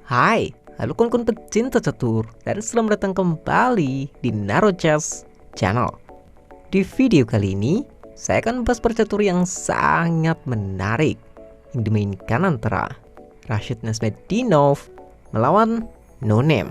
Hai, halo kawan-kawan pecinta catur dan selamat datang kembali di NaruChess Channel. Di video kali ini, saya akan membahas percatur yang sangat menarik yang dimainkan antara Rashid Nasmeddinov melawan NoName.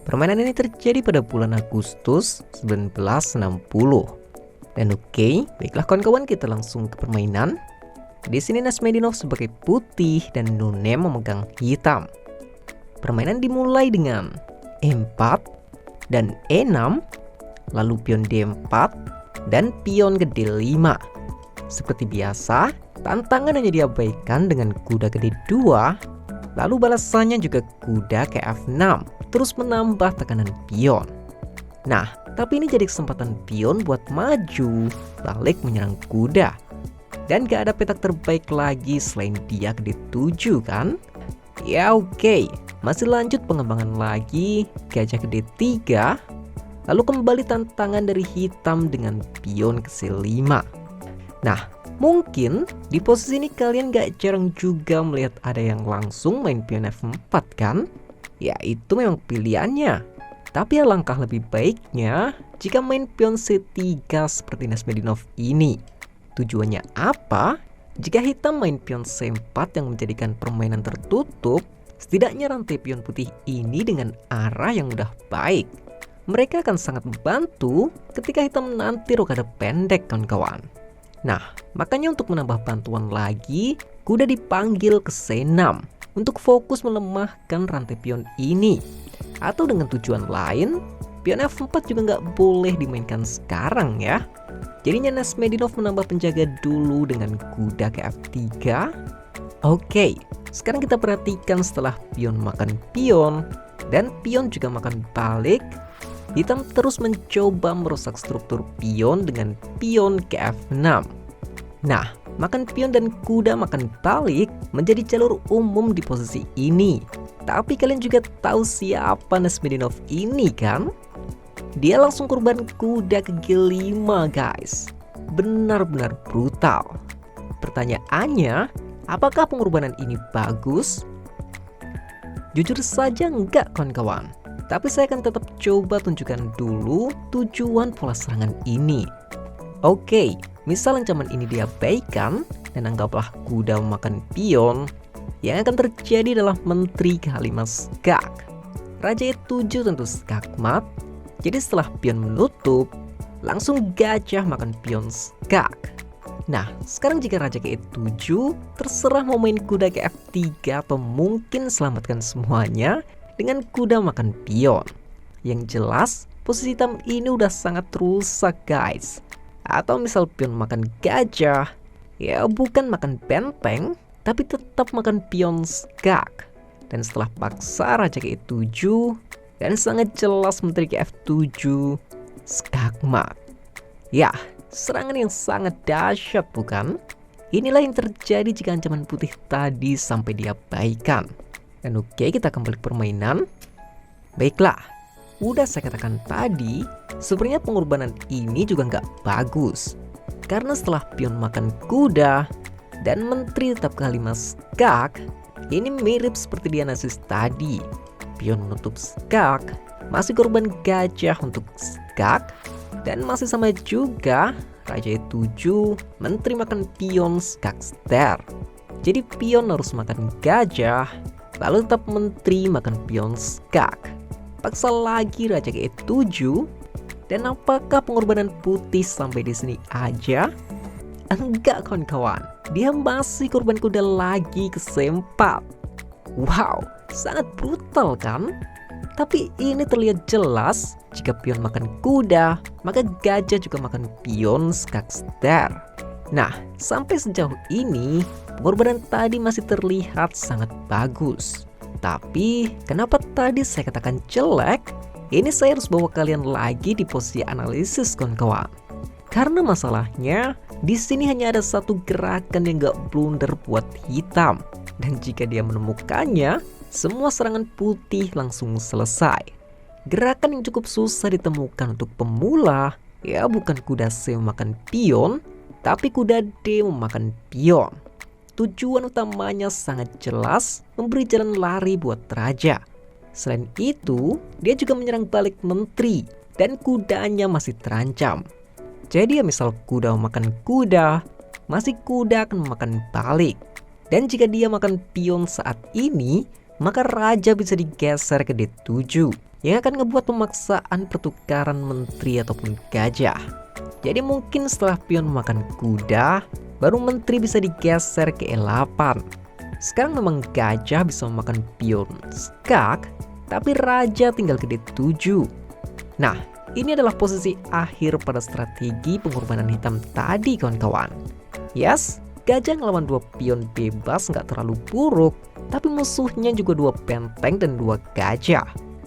Permainan ini terjadi pada bulan Agustus 1960. Dan oke, baiklah kawan-kawan, kita langsung ke permainan. Di sini Nasmeddinov sebagai putih dan NoName memegang hitam. Permainan dimulai dengan E4 dan E6, lalu pion D4 dan pion ke D5. Seperti biasa, tantangan hanya diabaikan dengan kuda ke D2, lalu balasannya juga kuda ke F6, terus menambah tekanan pion. Nah, tapi ini jadi kesempatan pion buat maju, balik menyerang kuda. Dan gak ada petak terbaik lagi selain dia ke D7 kan? Ya oke. Masih lanjut pengembangan lagi, gajah ke D3, lalu kembali tantangan dari hitam dengan pion ke C5. Nah, mungkin di posisi ini kalian gak jarang juga melihat ada yang langsung main pion F4 kan? Ya itu memang pilihannya. Tapi alangkah lebih baiknya jika main pion C3 seperti Nasmeddinov ini. Tujuannya apa? Jika hitam main pion C4 yang menjadikan permainan tertutup, setidaknya rantai pion putih ini dengan arah yang udah baik. Mereka akan sangat membantu ketika hitam nanti rokade pendek kawan-kawan. Nah, makanya untuk menambah bantuan lagi, kuda dipanggil ke C6 untuk fokus melemahkan rantai pion ini. Atau dengan tujuan lain, pion F4 juga nggak boleh dimainkan sekarang ya. Jadinya Nasmeddinov menambah penjaga dulu dengan kuda ke F3. Oke, sekarang kita perhatikan setelah pion makan pion dan pion juga makan balik, hitam terus mencoba merusak struktur pion dengan pion ke F6. Nah, makan pion dan kuda makan balik menjadi jalur umum di posisi ini. Tapi kalian juga tahu siapa Nasmeddinov ini kan? Dia langsung korban kuda ke G5 guys. Benar-benar brutal. Pertanyaannya, apakah pengorbanan ini bagus? Jujur saja enggak kawan-kawan. Tapi saya akan tetap coba tunjukkan dulu tujuan pola serangan ini. Oke, misal ancaman ini diabaikan dan anggaplah kuda memakan pion, yang akan terjadi adalah menteri ke-5 skak. Raja E7 tentu skakmat. Jadi setelah pion menutup, langsung gajah makan pion skak. Nah, sekarang jika raja ke E7, terserah mau main kuda ke F3 atau mungkin selamatkan semuanya dengan kuda makan pion. Yang jelas, posisi hitam ini udah sangat rusak guys. Atau misal pion makan gajah, ya bukan makan benteng, tapi tetap makan pion skak. Dan setelah paksa raja ke E7, dan sangat jelas menteri ke F7, skakmat. Ya, serangan yang sangat dahsyat bukan? Inilah yang terjadi jika ancaman putih tadi sampai diabaikan. Dan oke, kita kembali ke permainan. Baiklah, udah saya katakan tadi, sebenarnya pengorbanan ini juga nggak bagus. Karena setelah pion makan kuda dan menteri tetap ke-5 skak, ini mirip seperti di analisis tadi. Pion menutup skak, masih korban gajah untuk skak, dan masih sama juga raja E7 menteri makan pion skak ster. Jadi pion harus makan gajah, lalu tetap menteri makan pion skak. Paksa lagi raja ke E7, dan apakah pengorbanan putih sampai di sini aja? Enggak kawan-kawan, dia masih korban kuda lagi ke C4. Wow, sangat brutal kan? Tapi ini terlihat jelas, jika pion makan kuda, maka gajah juga makan pion skak ster. Nah, sampai sejauh ini, pengorbanan tadi masih terlihat sangat bagus. Tapi, kenapa tadi saya katakan jelek? Ini saya harus bawa kalian lagi di posisi analisis kawan-kawan. Karena masalahnya, di sini hanya ada satu gerakan yang gak blunder buat hitam. Dan jika dia menemukannya, semua serangan putih langsung selesai. Gerakan yang cukup susah ditemukan untuk pemula, ya bukan kuda C memakan pion, tapi kuda D memakan pion. tujuan utamanya sangat jelas, memberi jalan lari buat raja. Selain itu, dia juga menyerang balik menteri dan kudanya masih terancam. Jadi ya misal kuda memakan kuda, masih kuda akan memakan balik. Dan jika dia makan pion saat ini, maka raja bisa digeser ke D7 yang akan ngebuat pemaksaan pertukaran menteri ataupun gajah. Jadi mungkin setelah pion memakan kuda, baru menteri bisa digeser ke E8. Sekarang memang gajah bisa memakan pion skak, tapi raja tinggal ke D7. Nah, ini adalah posisi akhir pada strategi pengorbanan hitam tadi kawan-kawan. Yes, gajah ngelawan 2 pion bebas nggak terlalu buruk, tapi musuhnya juga 2 benteng dan 2 gajah.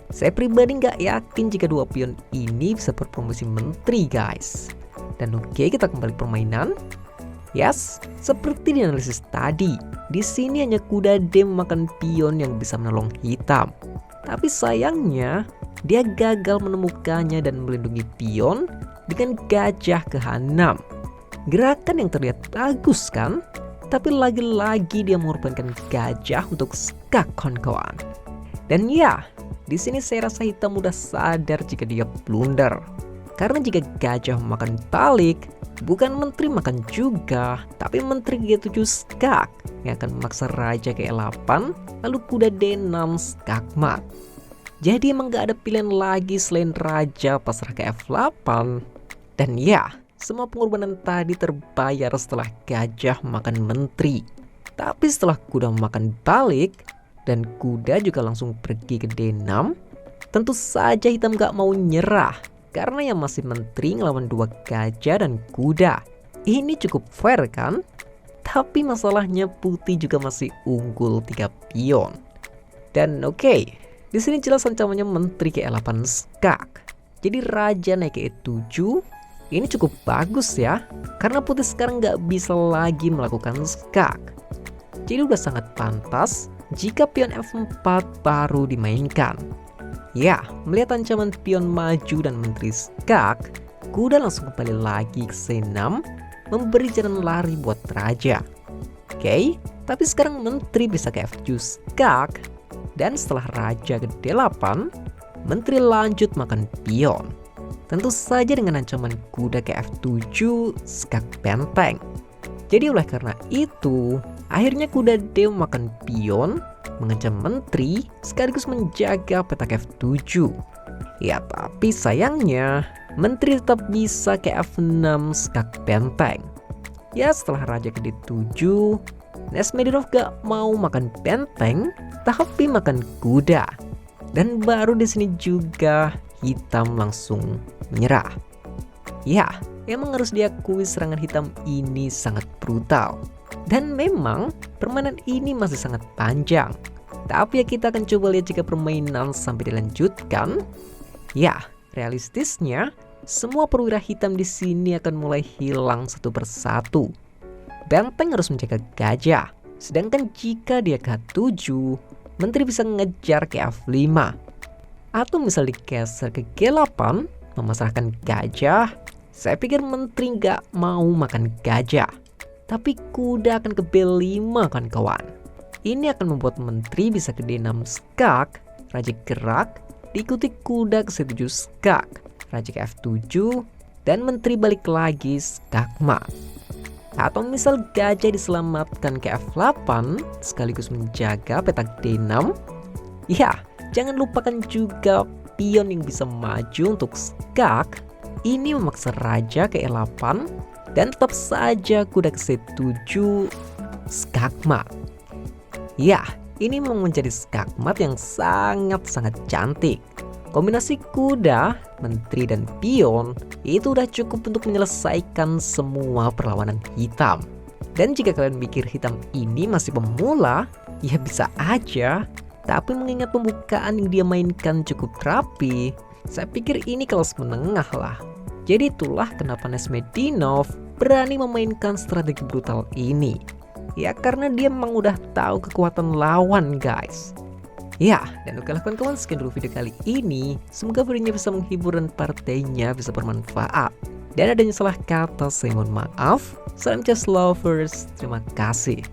Saya pribadi nggak yakin jika 2 pion ini bisa berpromosi menteri guys. Dan oke, kita kembali permainan. Yes, seperti di analisis tadi, di sini hanya kuda D memakan pion yang bisa menolong hitam. Tapi sayangnya, dia gagal menemukannya dan melindungi pion dengan gajah ke H6. Gerakan yang terlihat bagus kan? Tapi lagi-lagi dia mengorbankan gajah untuk skak kawan-kawan. Dan ya, di sini saya rasa hitam mudah sadar jika dia blunder. Karena jika gajah memakan balik, bukan menteri makan juga, tapi menteri G7 skak yang akan memaksa raja ke E8, lalu kuda D6 skak mat. Jadi emang gak ada pilihan lagi selain raja pasrah ke F8. Dan ya, semua pengorbanan tadi terbayar setelah gajah makan menteri. Tapi setelah kuda makan balik, dan kuda juga langsung pergi ke D6, tentu saja hitam gak mau nyerah. Karena yang masih menteri ngelawan 2 gajah dan kuda. Ini cukup fair kan? Tapi masalahnya putih juga masih unggul 3 pion. Dan oke, di sini jelas ancamannya menteri ke E8 skak. Jadi raja naik ke E7. Ini cukup bagus ya, karena putih sekarang nggak bisa lagi melakukan skak. Jadi udah sangat pantas jika pion F4 baru dimainkan. Ya, melihat ancaman pion maju dan menteri skak, kuda langsung kembali lagi ke C6, memberi jalan lari buat raja. Oke, tapi sekarang menteri bisa ke F7 skak. Dan setelah raja ke D8, menteri lanjut makan pion. Tentu saja dengan ancaman kuda ke F7 skak benteng. Jadi oleh karena itu, akhirnya kuda D makan pion, mengancam menteri sekaligus menjaga petak F7. Ya tapi sayangnya, menteri tetap bisa ke F6 skak benteng. Ya setelah raja ke D7, Nesmedinov gak mau makan benteng, tapi makan kuda. Dan baru di sini juga hitam langsung menyerah. Ya, emang harus diakui serangan hitam ini sangat brutal. Dan memang permainan ini masih sangat panjang. Tapi ya kita akan coba lihat jika permainan sampai dilanjutkan. Ya, realistisnya semua perwira hitam di sini akan mulai hilang satu persatu. Benteng harus menjaga gajah. Sedangkan jika dia ke H7, menteri bisa ngejar ke F5. Atau misal digeser ke G8, memasrahkan gajah. Saya pikir menteri nggak mau makan gajah. Tapi kuda akan ke B5 kawan-kawan. Ini akan membuat menteri bisa ke D6 skak, raja gerak, diikuti kuda ke C7 skak, raja ke F7, dan menteri balik lagi skak mat. Atau misal gajah diselamatkan ke F8 sekaligus menjaga petak D6. Ya, jangan lupakan juga pion yang bisa maju untuk skak. Ini memaksa raja ke E8 dan tetap saja kuda ke C7 skak mat. Ya, ini memang menjadi skak mat yang sangat-sangat cantik. Kombinasi kuda, menteri, dan pion itu udah cukup untuk menyelesaikan semua perlawanan hitam. Dan jika kalian mikir hitam ini masih pemula, ya bisa aja. Tapi mengingat pembukaan yang dia mainkan cukup rapi, saya pikir ini kelas menengah lah. Jadi itulah kenapa Nesmedinov berani memainkan strategi brutal ini. Ya karena dia memang udah tahu kekuatan lawan guys. Ya, dan oke lah kawan-kawan, sekian dulu video kali ini. Semoga videonya bisa menghibur dan partainya bisa bermanfaat. Dan adanya salah kata, saya mohon maaf. Salam just lovers, terima kasih.